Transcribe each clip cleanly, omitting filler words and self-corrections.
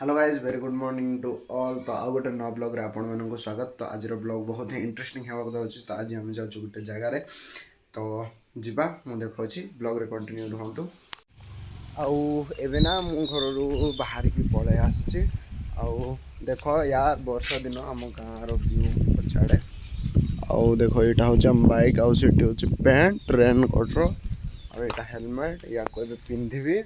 Hello guys very good morning to all. तो आउ गोटे नवा ब्लॉग रे आपण मानक स्वागत। तो आज ब्लॉग बहुत ही इंटरेस्टिंग होगा जाऊँगी। तो आज आम जाऊँ गोटे जगार तो जीवा मु देखा ब्लॉग रे कंटिन्यू रुहतु। आउ एबे ना मु घर बाहर की पलै आसी आउ देख यार वर्षा दिन आम गाँव व्यू पछाड़े आउ देख यहाँ हूँ बाइक आउ सीटी हूँ पैंट रेन कोटर और यहाँ हेलमेट या कोई पिंधि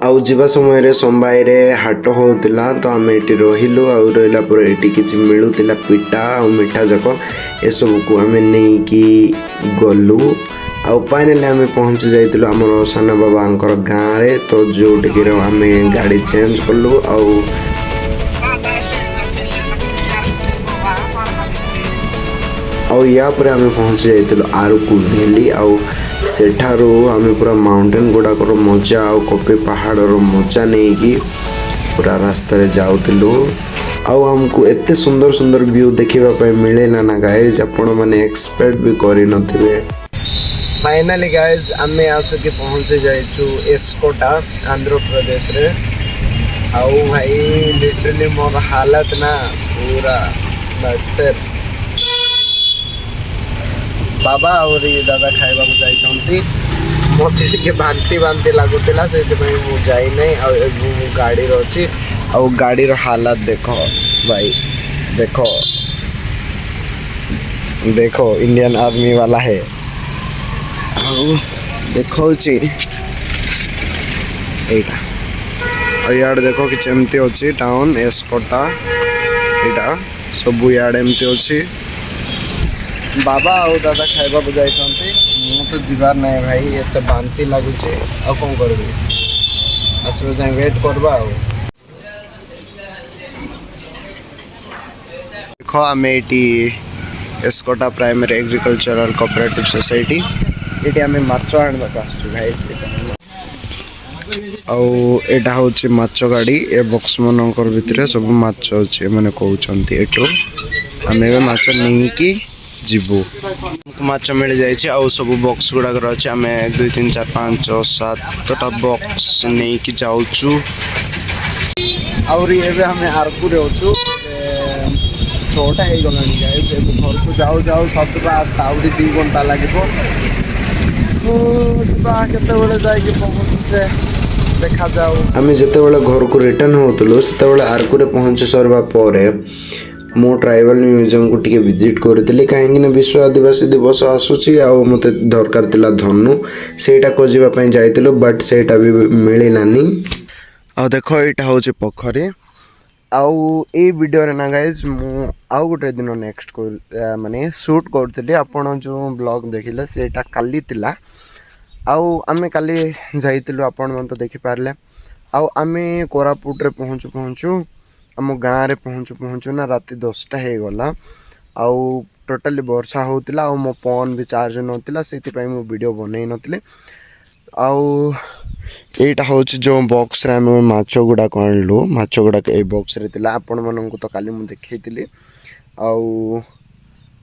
आउ जीवा समय संबाई हाट होता तो आम ये रहिलु आउ रहा पर ये किसी मिलूला पिठा आ मिठा जाक ए सब को आम नहीं कि गलु आउ फाइनाली आम पहुँची जाइलु आमर सान बाबा गाँव रे। तो जोटिक आम गाड़ी चेंज कलु आउ या पर आम पहुँची जाइलु आरुकु भैली आउ सेठारू आम पूरा माउंटेन गुड़ाक मजा आउ कपी पहाड़ मजा नहीं कि पूरा रास्ता रे जाउतिलु आउ हमको एते सुंदर सुंदर व्यू देखा मिलेला ना गाइज आपण माने एक्सपेक्ट भी करि नथिबे। फाइनली गाइज आम आसिक पहुँची जाइछु एस्कोटा आंध्र प्रदेश रे। आउ भाई लिटरली मोर हालत ना पूरा बस्तर बाबा और ये दादा खाइबा को जाइछंती मते टिके बांती बांती लागुतिला से मु जाई नै आ गाड़ी रो अछि आ गाड़ी रो हालत देखो भाई देखो देखो इंडियन आर्मी वाला है आ देखो छी एटा यार देखो कि चमती अछि टाउन एस्कोटा एटा सब यार एमती अछि। बाबा और दादा खाइबा को जाइछंती मु तो जीवार नहीं भाई एते बांती लगुच आ कौन करबी आसबे जाए वेट करबा आ देखो आम ये एस्कोटा प्राइमरी एग्रीकल्चरल कोऑपरेटिव सोसाइटी ये आम माछ आने भाई आउटा हूँ माछ गाड़ी ए बक्स मनकर भितर सब माछ अच्छे मैंने कहते एठू आम माछ नहीं कि जीवु माछ मिल जाए आउ सब बक्स गुड़ाक अच्छे आम 1 2 3 4 5 6 7टा बक्स नहीं कि जाऊँ आम आरकू अच्छु 6टा हो गला घर को जाऊ जाऊ 7टा 8टा आउरी 2 घंटा लगे केत जाए पहुँचे देखा जाऊ। आम जिते घर को रिटर्न होतलु से आरकू पहुँची सरवा पर मो ट्राइबल म्यूजियम को टिके विजिट करी कहीं विश्व आदिवासी दिवस आसूची मत दरकार तिला धनु सेटा खोजापी जाइलु बट सेटा भी मिललानी। आ देखो यहाँ हूँ पोखरी आउ ए वीडियो रे ना गाइज मु आउ गोटे दिन नेक्स्ट को माने शूट करथि आपण जो ब्लॉग देखिले सेटा काली तिला आउ आमे काली जाइतिलु आपण मन तो देखि पारले आउ आमे कोरापुट रे पहुँचु आम गाँव रे पहुँचु ना राति 10टा हो गला आउ टोटाली वर्षा होतिला आउ मो फोन भी चार्ज नथिला सेति पई मो वीडियो बनै नथिले आउ एटा हूँ जो बॉक्स रे आम माछ गुड़ा आणलु माछ गुड़ा ए बॉक्स रे तिला आपण मन तो काली मु देखैतिली आउ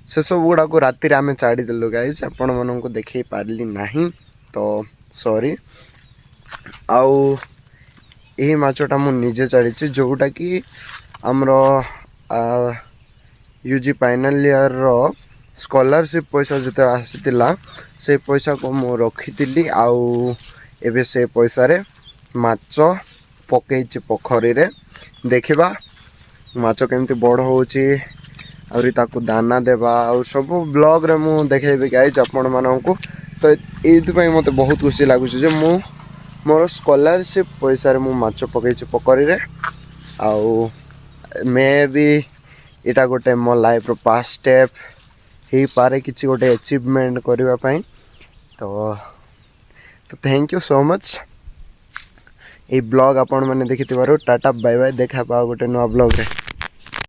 से सब गुड़ा को राति रे आम छाड़ी देलु गाइस आपण मन को देखै पारली नाही तो सॉरी। आउ यही माछटा मु निजे छाड़ी जोटा कि आमर यूजी फाइनल ईयर रो स्कॉलरशिप पैसा जिते आसीतिला से पैसा को मु रखी आउ एबे से पैसा रे माछ पकई पोखरी रे देखिबा माछ केमती बड़ होची आउरी ताकू दाना देबा और सब ब्लॉग रे मु देखेबी गाइस आपण माननकू। तो ये मते बहुत खुशी लागुची जे मु मोर स्कॉलरशिप पैसा रे मु माछ पकई पोखरी रे आउ मे भी इटा गोटे मो लाइफ रो पास स्टेप ही पारे किछि गोटे अचीवमेंट करबा पई तो थैंक यू सो मच। ये ब्लॉग आपण माने देखिथिबारो टाटा बाय बाय देखा पाओ गोटे नवा ब्लॉग रे।